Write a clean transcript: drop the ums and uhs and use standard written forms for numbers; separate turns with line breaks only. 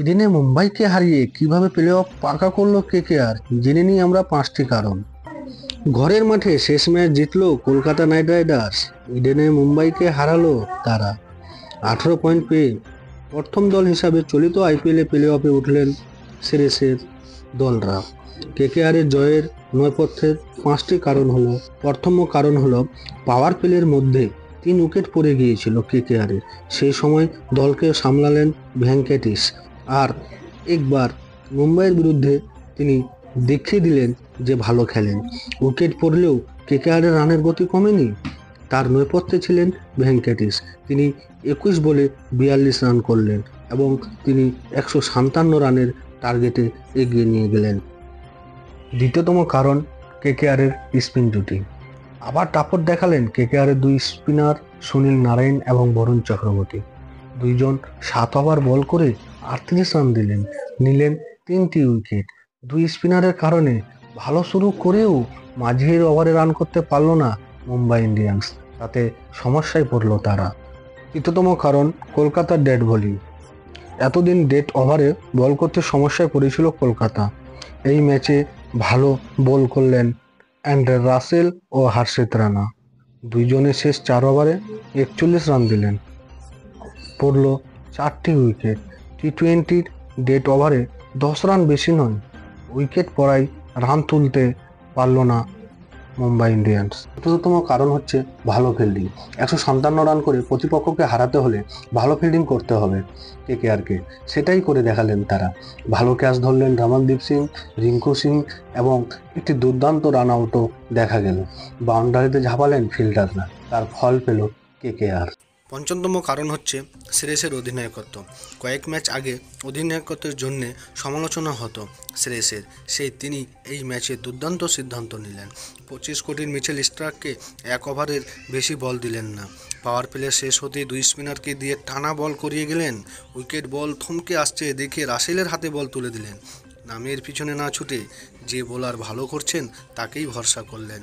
ইডেনে মুম্বাইকে হারিয়ে কিভাবে প্লে অফ পাকা করলো কেকেআর, জেনে নিই আমরা 5টি কারণ। ঘরের মাঠে শেষ ম্যাচ জিতলো কলকাতা নাইট রাইডার্স, ইডেনে মুম্বাইকে হারালো তারা। 18 পয়েন্ট পেয়ে প্রথম দল হিসাবে চলিত আইপিএলে প্লে অফে উঠলেন সিরিজের দলরা। কেকেআরের জয়ের নেপথ্যের 5টি কারণ হলো, প্রথম কারণ হলো পাওয়ার প্লের মধ্যে 3 উইকেট পড়ে গিয়েছিল কেকেআরের, সেই সময় দলকে সামলালেন ভেঙ্কটেশ। আর একবার মুম্বাইয়ের বিরুদ্ধে তিনি দেখিয়ে দিলেন যে ভালো খেলেন। উইকেট পড়লেও কেকেআরের রানের গতি কমেনি। তার নেপথ্যে ছিলেন ভেঙ্কটেশ, তিনি 21 বলে 42 রান করলেন এবং তিনি 157 রানের টার্গেটে এগিয়ে নিয়ে গেলেন। দ্বিতীয়তম কারণ কেকেআরের স্পিন জুটি। আবার দাপট দেখালেন কেকেআরের 2 স্পিনার সুনীল নারায়ণ এবং বরুণ চক্রবর্তী। দুইজন 7 ওভার বল করে 38 রান নিলেন 3টি উইকেট। 2 স্পিনারের কারণে ভালো শুরু করেও মাঝের ওভারে রান করতে পারল না মুম্বাই ইন্ডিয়ান্স, তাতে সমস্যায় পড়ল তারা। তৃতীয়তম কারণ কলকাতার ডেড বোলিং। এতদিন ডেড ওভারে বল করতে সমস্যায় পড়েছিল কলকাতা। এই ম্যাচে ভালো বল করলেন অ্যান্ড্রে রাসেল ও হর্ষিত রানা। দুইজনে শেষ 4 ওভারে 41 রান দিলেন, পড়ল 4টি উইকেট। টি-20-র ডেড ওভারে 10 রান বেশি নয়, উইকেট পড়ায় রান তুলতে পারল না মুম্বাই ইন্ডিয়ান্স। চতুর্থতম কারণ হচ্ছে ভালো ফিল্ডিং। 157 রান করে প্রতিপক্ষকে হারাতে হলে ভালো ফিল্ডিং করতে হবে কেকেআরকে, সেটাই করে দেখালেন তারা। ভালো ক্যাচ ধরলেন রমনদীপ সিং, রিঙ্কু সিং এবং একটি দুর্দান্ত রান আউটও দেখা গেল। বাউন্ডারিতে ঝাঁপালেন ফিল্ডাররা, তার ফল পেল কেকেআর। পঞ্চমতম কারণ হচ্ছে শ্রেয়সের অধিনায়কত্ব। কয়েক ম্যাচ আগে অধিনায়কত্বের জন্য সমালোচনা হতো শ্রেয়সের, তিনি এই ম্যাচে দুর্দান্ত সিদ্ধান্ত নিলেন। 25 কোটির মিচেল স্টার্ককে 1 ওভারের বেশি বল দিলেন না। পাওয়ার প্লে শেষ হতেই 2 স্পিনারকে দিয়ে টানা বল করিয়ে গেলেন। উইকেট বল থমকে আসছে দেখে রাসেলের হাতে বল তুলে দিলেন। নামের পিছনে না ছুটে যে বোলার ভালো করছেন তাকেই ভরসা করলেন।